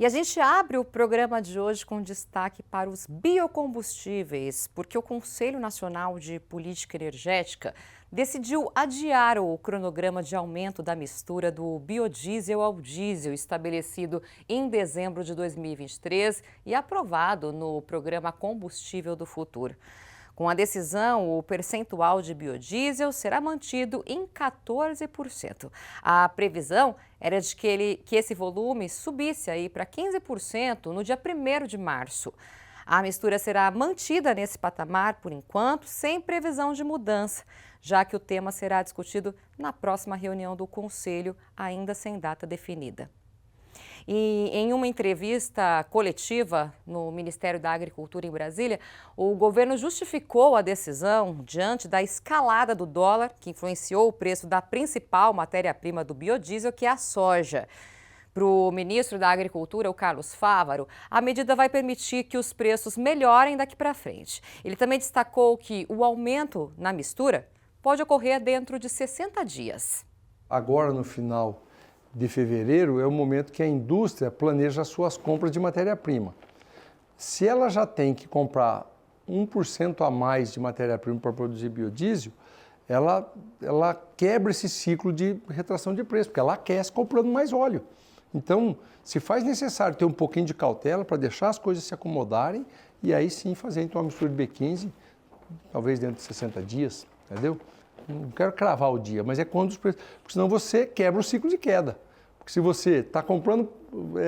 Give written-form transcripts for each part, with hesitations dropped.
E a gente abre o programa de hoje com destaque para os biocombustíveis, porque o Conselho Nacional de Política Energética decidiu adiar o cronograma de aumento da mistura do biodiesel ao diesel estabelecido em dezembro de 2023 e aprovado no programa Combustível do Futuro. Com a decisão, o percentual de biodiesel será mantido em 14%. A previsão era de que esse volume subisse aí para 15% no dia 1º de março. A mistura será mantida nesse patamar por enquanto, sem previsão de mudança, já que o tema será discutido na próxima reunião do Conselho, ainda sem data definida. E em uma entrevista coletiva no Ministério da Agricultura em Brasília, o governo justificou a decisão diante da escalada do dólar, que influenciou o preço da principal matéria-prima do biodiesel, que é a soja. Para o ministro da Agricultura, o Carlos Fávaro, a medida vai permitir que os preços melhorem daqui para frente. Ele também destacou que o aumento na mistura pode ocorrer dentro de 60 dias. Agora, no final de fevereiro, é o momento que a indústria planeja as suas compras de matéria-prima. Se ela já tem que comprar 1% a mais de matéria-prima para produzir biodiesel, ela quebra esse ciclo de retração de preço, porque ela aquece comprando mais óleo. Então, se faz necessário ter um pouquinho de cautela para deixar as coisas se acomodarem e aí sim fazer então uma mistura de B15, talvez dentro de 60 dias, entendeu? Não quero cravar o dia, mas é quando os preços... Porque senão você quebra o ciclo de queda. Porque se você está comprando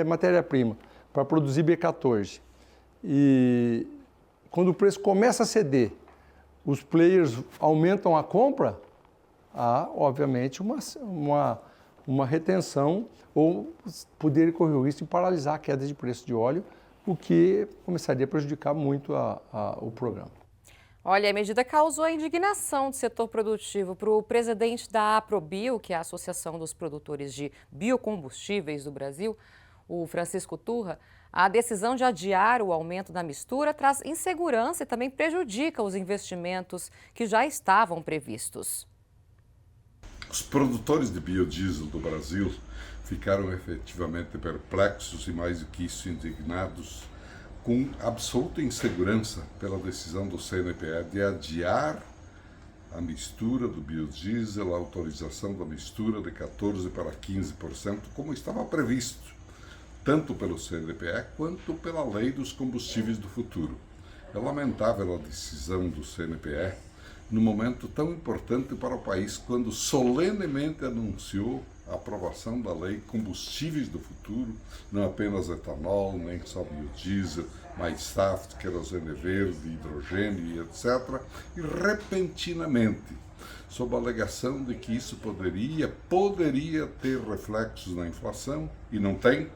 matéria-prima para produzir B14 e quando o preço começa a ceder, os players aumentam a compra, há, obviamente, uma retenção ou poder correr o risco de paralisar a queda de preço de óleo, o que começaria a prejudicar muito o programa. Olha, a medida causou a indignação do setor produtivo. Para o presidente da Aprobio, que é a Associação dos Produtores de Biocombustíveis do Brasil, o Francisco Turra, a decisão de adiar o aumento da mistura traz insegurança e também prejudica os investimentos que já estavam previstos. Os produtores de biodiesel do Brasil ficaram efetivamente perplexos e, mais do que isso, indignados com absoluta insegurança pela decisão do CNPE de adiar a mistura do biodiesel, a autorização da mistura de 14% para 15%, como estava previsto, tanto pelo CNPE quanto pela Lei dos Combustíveis do Futuro. É lamentável a decisão do CNPE num momento tão importante para o país, quando solenemente anunciou a aprovação da Lei Combustíveis do Futuro, não apenas etanol, nem só biodiesel, mas SAF, querosene verde, hidrogênio e etc. E repentinamente, sob a alegação de que isso poderia ter reflexos na inflação, e não tem,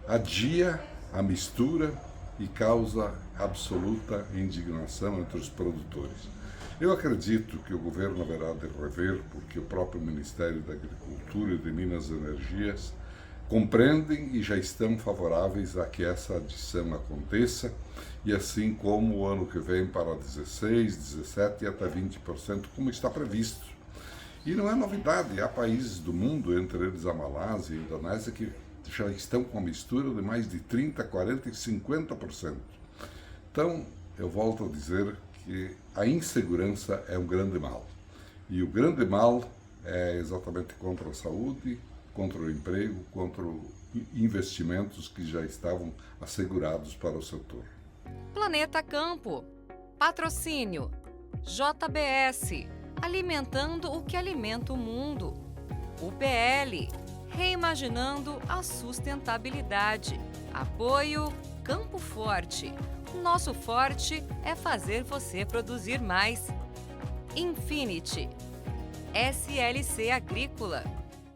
adia a mistura e causa absoluta indignação entre os produtores. Eu acredito que o governo haverá de rever, porque o próprio Ministério da Agricultura e de Minas e Energias compreendem e já estão favoráveis a que essa adição aconteça, e assim como o ano que vem para 16%, 17% e até 20%, como está previsto. E não é novidade, há países do mundo, entre eles a Malásia e a Indonésia, que já estão com a mistura de mais de 30%, 40% e 50%. Então, eu volto a dizer que a insegurança é um grande mal. E o grande mal é exatamente contra a saúde, contra o emprego, contra investimentos que já estavam assegurados para o setor. Planeta Campo. Patrocínio. JBS. Alimentando o que alimenta o mundo. UPL. Reimaginando a sustentabilidade. Apoio Campo Forte. Nosso forte é fazer você produzir mais. Infinity. SLC Agrícola.